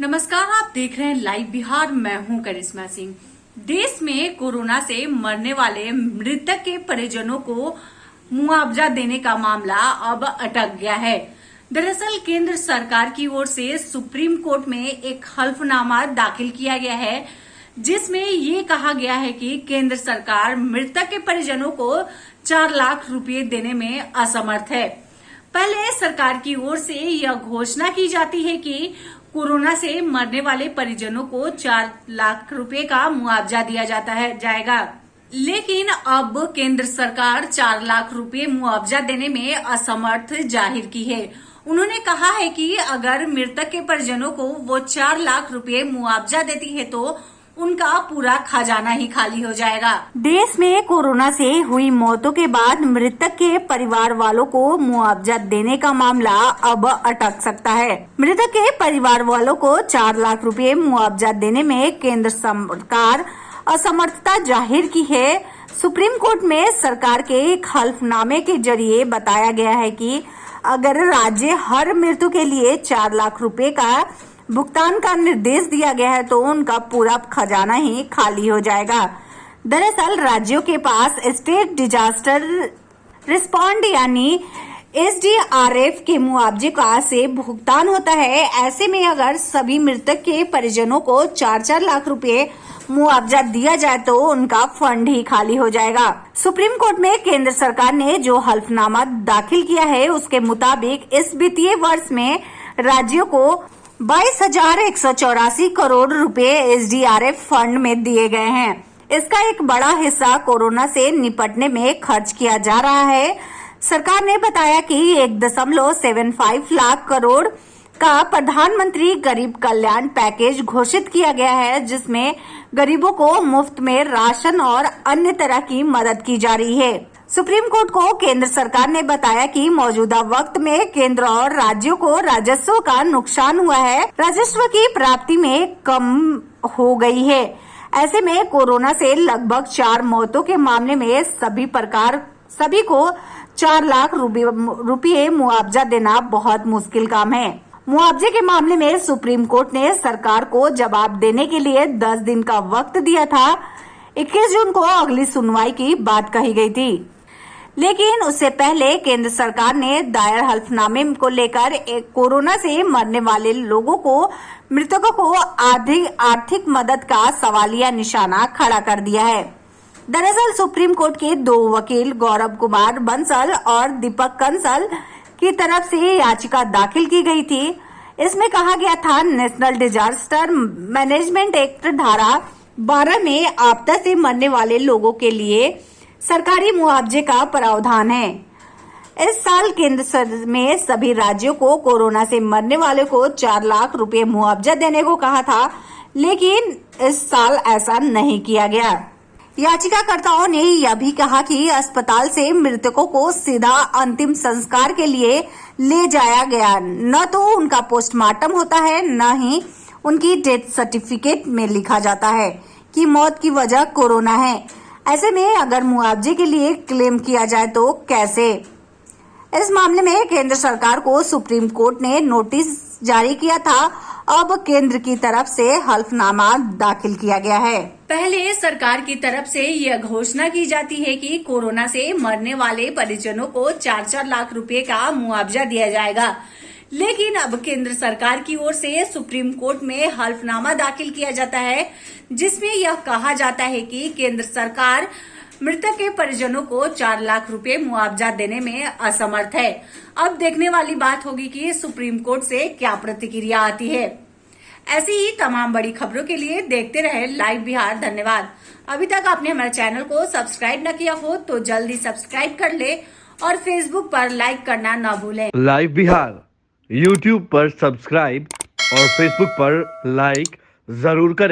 नमस्कार, आप देख रहे हैं लाइव बिहार। मैं हूं करिश्मा सिंह। देश में कोरोना से मरने वाले मृतक के परिजनों को मुआवजा देने का मामला अब अटक गया है। दरअसल केंद्र सरकार की ओर से सुप्रीम कोर्ट में एक हल्फनामा दाखिल किया गया है, जिसमें ये कहा गया है कि केंद्र सरकार मृतक के परिजनों को 4 लाख रुपए देने में असमर्थ है। पहले सरकार की ओर से यह घोषणा की जाती है कि कोरोना से मरने वाले परिजनों को 4 लाख रुपए का मुआवजा दिया जाएगा। लेकिन अब केंद्र सरकार 4 लाख रुपए मुआवजा देने में असमर्थ जाहिर की है। उन्होंने कहा है कि अगर मृतक के परिजनों को वो 4 लाख रुपए मुआवजा देती है तो उनका पूरा खजाना ही खाली हो जाएगा। देश में कोरोना से हुई मौतों के बाद मृतक के परिवार वालों को मुआवजा देने का मामला अब अटक सकता है। मृतक के परिवार वालों को 4 लाख रुपए मुआवजा देने में केंद्र सरकार असमर्थता जाहिर की है। सुप्रीम कोर्ट में सरकार के एक हल्फनामे के जरिए बताया गया है कि अगर राज्य हर मृत्यु के लिए 4 लाख रुपए का भुगतान का निर्देश दिया गया है तो उनका पूरा खजाना ही खाली हो जाएगा। दरअसल राज्यों के पास स्टेट डिजास्टर रिस्पॉन्ड यानी SDRF के मुआवजे का से भुगतान होता है। ऐसे में अगर सभी मृतक के परिजनों को 4-4 लाख रुपए मुआवजा दिया जाए तो उनका फंड ही खाली हो जाएगा। सुप्रीम कोर्ट में केंद्र सरकार ने जो हल्फनामा दाखिल किया है उसके मुताबिक इस वित्तीय वर्ष में राज्यों को 22,184 करोड़ रुपए SDRF फंड में दिए गए हैं। इसका एक बड़ा हिस्सा कोरोना से निपटने में खर्च किया जा रहा है। सरकार ने बताया कि 1.75 लाख करोड़ का प्रधानमंत्री गरीब कल्याण पैकेज घोषित किया गया है, जिसमें गरीबों को मुफ्त में राशन और अन्य तरह की मदद की जा रही है। सुप्रीम कोर्ट को केंद्र सरकार ने बताया कि मौजूदा वक्त में केंद्र और राज्यों को राजस्व का नुकसान हुआ है, राजस्व की प्राप्ति में कम हो गई है। ऐसे में कोरोना से लगभग 4 मौतों के मामले में सभी को 4 लाख रुपये मुआवजा देना बहुत मुश्किल काम है। मुआवजे के मामले में सुप्रीम कोर्ट ने सरकार को जवाब देने के लिए 10 दिन का वक्त दिया था। 21 जून को अगली सुनवाई की बात कही गई थी, लेकिन उससे पहले केंद्र सरकार ने दायर हल्फनामे को लेकर कोरोना से मरने वाले लोगों को मृतकों को आर्थिक मदद का सवालिया निशाना खड़ा कर दिया है। दरअसल सुप्रीम कोर्ट के 2 वकील गौरव कुमार बंसल और दीपक कंसल की तरफ से याचिका दाखिल की गई थी। इसमें कहा गया था नेशनल डिजास्टर मैनेजमेंट एक्ट धारा 12 में आपदा से मरने वाले लोगों के लिए सरकारी मुआवजे का प्रावधान है। इस साल केंद्र में सभी राज्यों को कोरोना से मरने वाले को 4 लाख रुपए मुआवजा देने को कहा था, लेकिन इस साल ऐसा नहीं किया गया। याचिकाकर्ताओं ने यह भी कहा कि अस्पताल से मृतकों को सीधा अंतिम संस्कार के लिए ले जाया गया, न तो उनका पोस्टमार्टम होता है न ही उनकी डेथ सर्टिफिकेट में लिखा जाता है कि मौत की वजह कोरोना है। ऐसे में अगर मुआवजे के लिए क्लेम किया जाए तो कैसे? इस मामले में केंद्र सरकार को सुप्रीम कोर्ट ने नोटिस जारी किया था। अब केंद्र की तरफ से हल्फनामा दाखिल किया गया है। पहले सरकार की तरफ से यह घोषणा की जाती है कि कोरोना से मरने वाले परिजनों को 4-4 लाख रुपए का मुआवजा दिया जाएगा, लेकिन अब केंद्र सरकार की ओर से सुप्रीम कोर्ट में हल्फनामा दाखिल किया जाता है, जिसमें यह कहा जाता है कि केंद्र सरकार मृतक के परिजनों को 4 लाख रुपए मुआवजा देने में असमर्थ है। अब देखने वाली बात होगी कि सुप्रीम कोर्ट से क्या प्रतिक्रिया आती है। ऐसी ही तमाम बड़ी खबरों के लिए देखते रहे लाइव बिहार। धन्यवाद। अभी तक आपने हमारे चैनल को सब्सक्राइब न किया हो तो जल्दी सब्सक्राइब कर ले और फेसबुक पर लाइक करना न भूलें। लाइव बिहार YouTube पर सब्सक्राइब और Facebook पर लाइक जरूर करें।